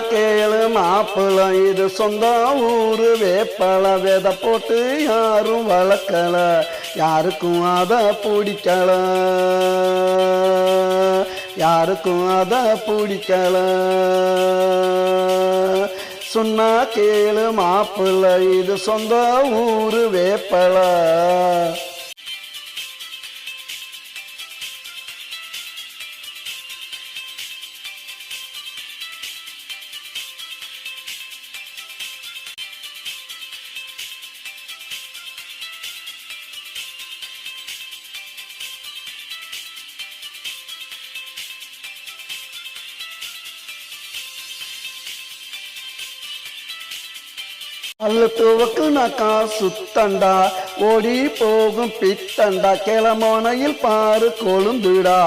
கேளு மாப்பிள இது சொந்த ஊரு வேப்பல வித போட்டு யாரும் வளர்க்கல யாருக்கும் அத பிடிக்கல யாருக்கும் அத பிடிக்கல சொன்னா கேளு மாப்பிள இது சொந்த ஊரு வேப்பல அல்லத்துவக்கு நக்கா சுத்தண்டா ஓடி போகும் பித்தண்டா கிளமோனையில் பாரு கொழுந்துடா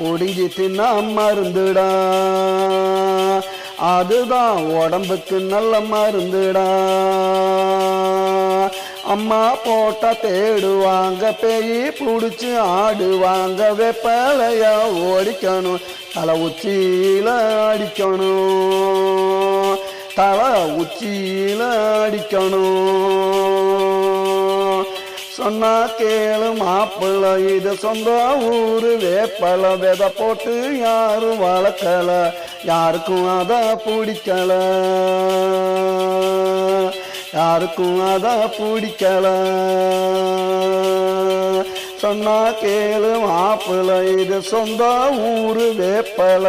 ஒடுங்கி தின்னா மருந்துடா அதுதான் உடம்புக்கு நல்ல மருந்துடா அம்மா போட்டா தேடுவாங்க பேய் பிடிச்சி ஆடுவாங்க வெப்பலையா ஓடிக்கணும் தலை உச்சியில அடிக்கணும் தலை உச்சியில அடிக்கணும் சொன்னா கேளு மாப்பிள்ள இது சொந்த ஊரு வேப்பல வித போட்டு யாரும் வளர்க்கல யாருக்கும் அத பிடிக்கல யாருக்கும் அத பிடிக்கல சொன்னா கேளு மாப்பிள்ள இது சொந்த ஊரு வேப்பல